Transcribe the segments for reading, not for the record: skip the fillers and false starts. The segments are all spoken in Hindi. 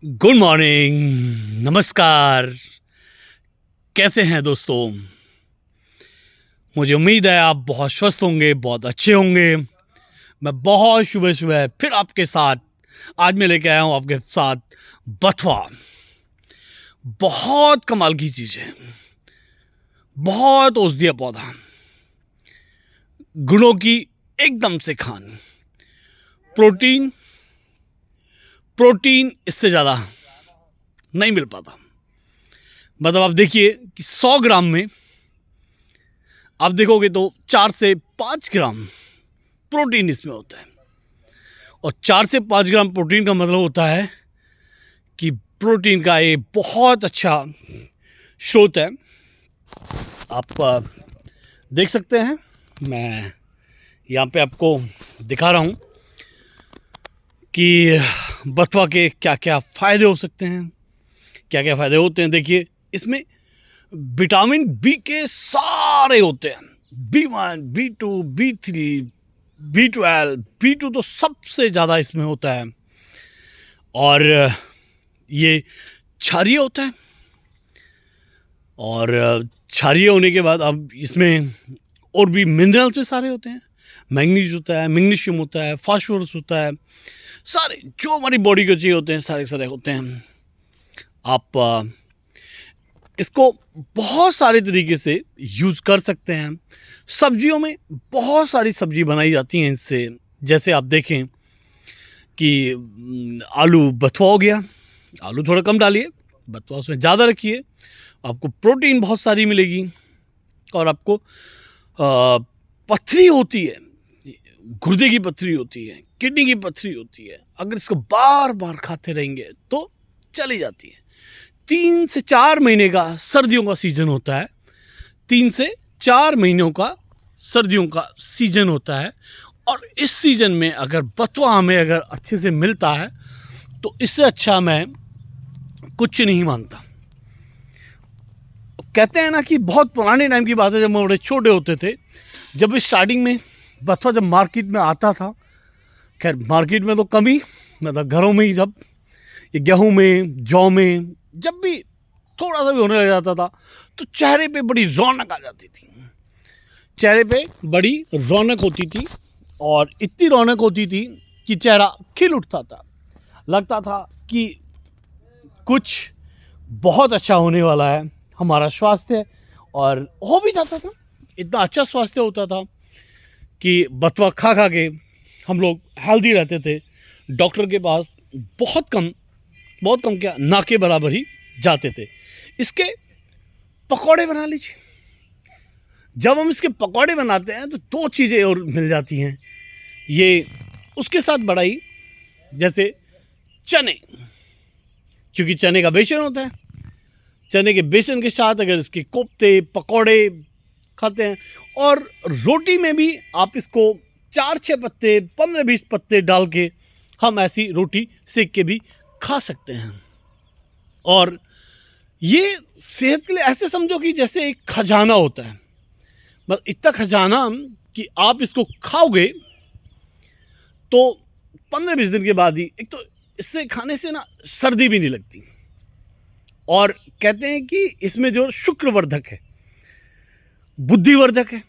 गुड मॉर्निंग, नमस्कार। कैसे हैं दोस्तों? मुझे उम्मीद है आप बहुत स्वस्थ होंगे, बहुत अच्छे होंगे। मैं बहुत सुबह सुबह फिर आपके साथ आज मैं लेके आया हूँ आपके साथ बथुआ। बहुत कमाल की चीज़ है, बहुत औषधीय पौधा, गुणों की एकदम से खान। प्रोटीन प्रोटीन इससे ज़्यादा नहीं मिल पाता। मतलब आप देखिए कि 100 ग्राम में आप देखोगे तो 4 से 5 ग्राम प्रोटीन इसमें होता है। और 4 से 5 ग्राम प्रोटीन का मतलब होता है कि प्रोटीन का ये बहुत अच्छा स्रोत है। आप देख सकते हैं, मैं यहाँ पे आपको दिखा रहा हूँ कि बथुआ के क्या क्या फ़ायदे हो सकते हैं, क्या क्या फ़ायदे होते हैं। देखिए, इसमें विटामिन बी के सारे होते हैं। B1, B2, B3, B12, B2 तो सबसे ज़्यादा इसमें होता है। और ये क्षारीय होता है। और क्षारीय होने के बाद अब इसमें और भी मिनरल्स भी सारे होते हैं। मैग्नीज होता है, मैग्नीशियम होता है, फास्फोरस होता है, सारे जो हमारी बॉडी को चाहिए होते हैं सारे सारे होते हैं। आप इसको बहुत सारे तरीके से यूज़ कर सकते हैं। सब्जियों में बहुत सारी सब्जी बनाई जाती हैं इससे। जैसे आप देखें कि आलू बथुआ हो गया, आलू थोड़ा कम डालिए, बथुआ उसमें ज़्यादा रखिए, आपको प्रोटीन बहुत सारी मिलेगी। और आपको पथरी होती है, गुर्दे की पथरी होती है, किडनी की पथरी होती है, अगर इसको बार बार खाते रहेंगे तो चली जाती है। 3 से 4 महीने का सर्दियों का सीजन होता है। 3 से 4 महीनों का सर्दियों का सीजन होता है। और इस सीजन में अगर बथुआ हमें अगर अच्छे से मिलता है तो इससे अच्छा मैं कुछ नहीं मानता। कहते हैं ना कि बहुत पुराने टाइम की बात है, जब हम बड़े छोटे होते थे, जब स्टार्टिंग में बथुआ जब मार्केट में आता था, खैर मार्केट में तो कम ही, मतलब घरों में ही, जब ये गेहूँ में, जौ में जब भी थोड़ा सा भी होने लग जाता था तो चेहरे पे बड़ी रौनक आ जाती थी। चेहरे पे बड़ी रौनक होती थी और इतनी रौनक होती थी कि चेहरा खिल उठता था। लगता था कि कुछ बहुत अच्छा होने वाला है हमारा स्वास्थ्य। और हो भी जाता था, इतना अच्छा स्वास्थ्य होता था कि बथुआ खा खा के हम लोग हेल्दी रहते थे। डॉक्टर के पास बहुत कम क्या, ना के बराबर ही जाते थे। इसके पकौड़े बना लीजिए। जब हम इसके पकौड़े बनाते हैं तो 2 चीज़ें और मिल जाती हैं। ये उसके साथ बढ़ाई, जैसे चने, क्योंकि चने का बेसन होता है। चने के बेसन के साथ अगर इसके कोफ्ते पकौड़े खाते हैं, और रोटी में भी आप इसको 4-6 पत्ते, 15-20 पत्ते डाल के हम ऐसी रोटी सेक के भी खा सकते हैं। और ये सेहत के लिए ऐसे समझो कि जैसे एक खजाना होता है। मतलब इतना खजाना कि आप इसको खाओगे तो 15-20 दिन के बाद ही, एक तो इससे खाने से ना सर्दी भी नहीं लगती। और कहते हैं कि इसमें जो शुक्रवर्धक है, बुद्धिवर्धक है,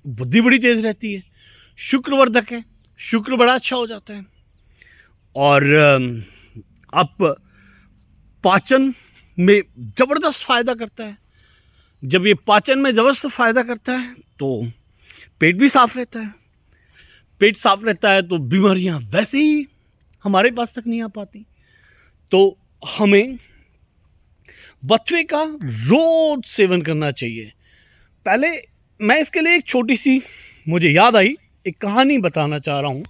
बुद्धि बड़ी तेज रहती है। शुक्रवर्धक है, शुक्र बड़ा अच्छा हो जाता है। और आप पाचन में ज़बरदस्त फ़ायदा करता है। जब ये पाचन में ज़बरदस्त फ़ायदा करता है तो पेट भी साफ रहता है। पेट साफ रहता है तो बीमारियां वैसे ही हमारे पास तक नहीं आ पाती। तो हमें बथुए का रोज सेवन करना चाहिए। पहले मैं इसके लिए एक छोटी सी, मुझे याद आई, एक कहानी बताना चाह रहा हूँ।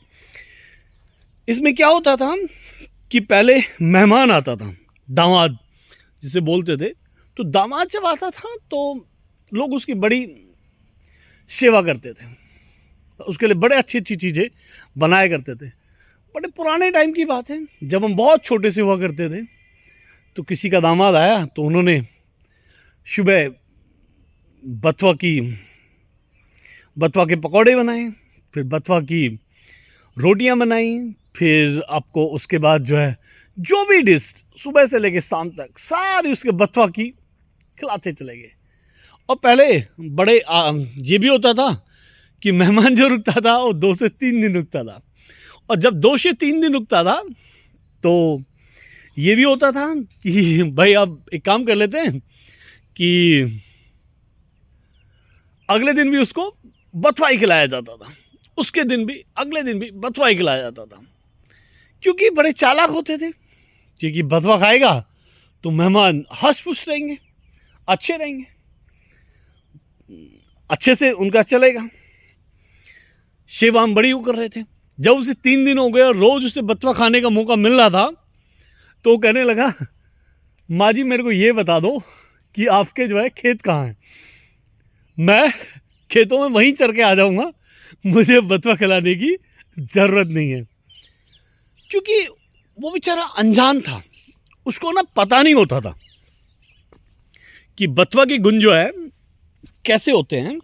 इसमें क्या होता था कि पहले मेहमान आता था, दामाद जिसे बोलते थे। तो दामाद जब आता था तो लोग उसकी बड़ी सेवा करते थे, उसके लिए बड़े अच्छी अच्छी चीज़ें बनाया करते थे। बड़े पुराने टाइम की बात है, जब हम बहुत छोटे से हुआ करते थे। तो किसी का दामाद आया तो उन्होंने सुबह बथुआ की बथुआ के पकौड़े बनाए, फिर बथुआ की रोटियां बनाई, फिर आपको उसके बाद जो है जो भी डिश सुबह से लेकर शाम तक सारी उसके बथुआ की खिलाते चले गए। और पहले बड़े ये भी होता था कि मेहमान जो रुकता था वो 2 से 3 दिन रुकता था, और जब 2 से 3 दिन रुकता था तो ये भी होता था कि भाई अब एक काम कर लेते हैं कि अगले दिन भी उसको बथुआ ही खिलाया जाता था, उसके दिन भी अगले दिन भी बथुआ ही खिलाया जाता था, क्योंकि बड़े चालाक होते थे। क्योंकि बथुआ खाएगा तो मेहमान हंस खुश रहेंगे, अच्छे रहेंगे, अच्छे से उनका चलेगा। सेवा हम बड़ी वो कर रहे थे। जब उसे 3 दिन हो गए और रोज उसे बथुआ खाने का मौका मिल रहा था तो वो कहने लगा, माँ जी मेरे को ये बता दो कि आपके जो है खेत कहाँ हैं, मैं खेतों में वहीं चर के आ जाऊंगा, मुझे बथुआ खिलाने की ज़रूरत नहीं है। क्योंकि वो बेचारा अनजान था, उसको ना पता नहीं होता था कि बथुआ के गुण जो है कैसे होते हैं।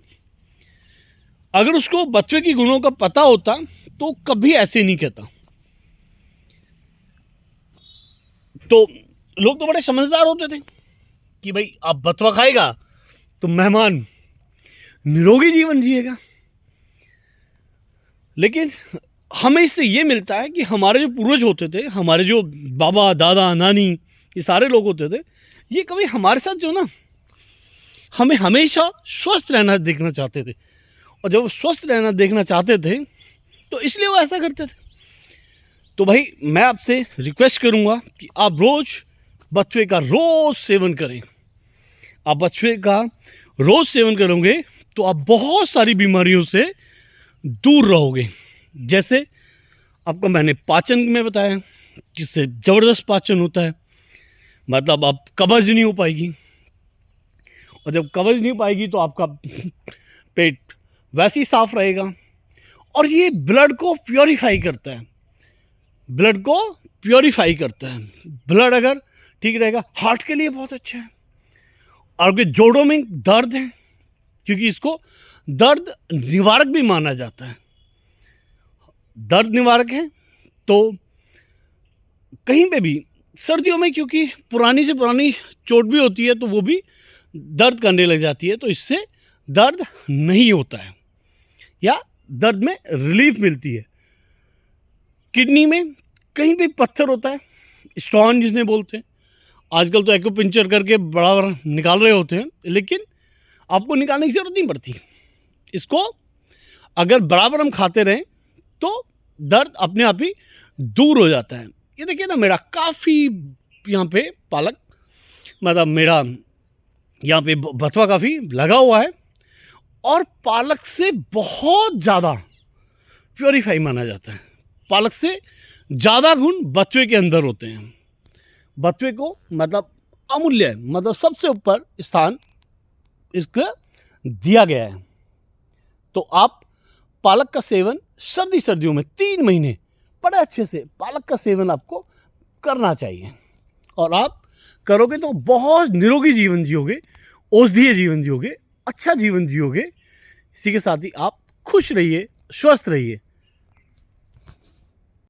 अगर उसको बथुए की गुणों का पता होता तो कभी ऐसे नहीं कहता। तो लोग तो बड़े समझदार होते थे कि भाई अब बथुआ खाएगा तो मेहमान निरोगी जीवन जिएगा। लेकिन हमें इससे ये मिलता है कि हमारे जो पूर्वज होते थे, हमारे जो बाबा दादा नानी, ये सारे लोग होते थे, ये कभी हमारे साथ जो ना हमें हमेशा स्वस्थ रहना देखना चाहते थे। और जब वो स्वस्थ रहना देखना चाहते थे तो इसलिए वो ऐसा करते थे। तो भाई मैं आपसे रिक्वेस्ट करूंगा कि आप रोज़ बथुए का रोज़ सेवन करें। आप बथुए का रोज़ सेवन करोगे तो आप बहुत सारी बीमारियों से दूर रहोगे। जैसे आपको मैंने पाचन में बताया, जिससे ज़बरदस्त पाचन होता है, मतलब आप कब्ज नहीं हो पाएगी, और जब कब्ज नहीं हो पाएगी तो आपका पेट वैसे ही साफ रहेगा। और ये ब्लड को प्योरीफाई करता है, ब्लड को प्योरीफाई करता है। ब्लड अगर ठीक रहेगा हार्ट के लिए बहुत अच्छा है। और आपके जोड़ों में दर्द है, क्योंकि इसको दर्द निवारक भी माना जाता है, दर्द निवारक है। तो कहीं पे भी सर्दियों में, क्योंकि पुरानी से पुरानी चोट भी होती है तो वो भी दर्द करने लग जाती है, तो इससे दर्द नहीं होता है या दर्द में रिलीफ मिलती है। किडनी में कहीं भी पत्थर होता है, स्टोन जिसने बोलते हैं, आजकल तो एक्यूपंक्चर करके बड़ा बड़ा निकाल रहे होते हैं, लेकिन आपको निकालने की ज़रूरत नहीं पड़ती। इसको अगर बराबर हम खाते रहें तो दर्द अपने आप ही दूर हो जाता है। ये देखिए ना, मेरा काफ़ी यहाँ पे पालक, मतलब मेरा यहाँ पे बथुआ काफ़ी लगा हुआ है, और पालक से बहुत ज़्यादा प्योरीफाई माना जाता है। पालक से ज़्यादा गुण बथुए के अंदर होते हैं। बथुए को मतलब अमूल्य है, मतलब सबसे ऊपर स्थान इसका दिया गया है। तो आप पालक का सेवन सर्दियों में 3 महीने बड़े अच्छे से पालक का सेवन आपको करना चाहिए, और आप करोगे तो बहुत निरोगी जीवन जियोगे, औषधीय जीवन जियोगे, अच्छा जीवन जियोगे। इसी के साथ ही आप खुश रहिए, स्वस्थ रहिए।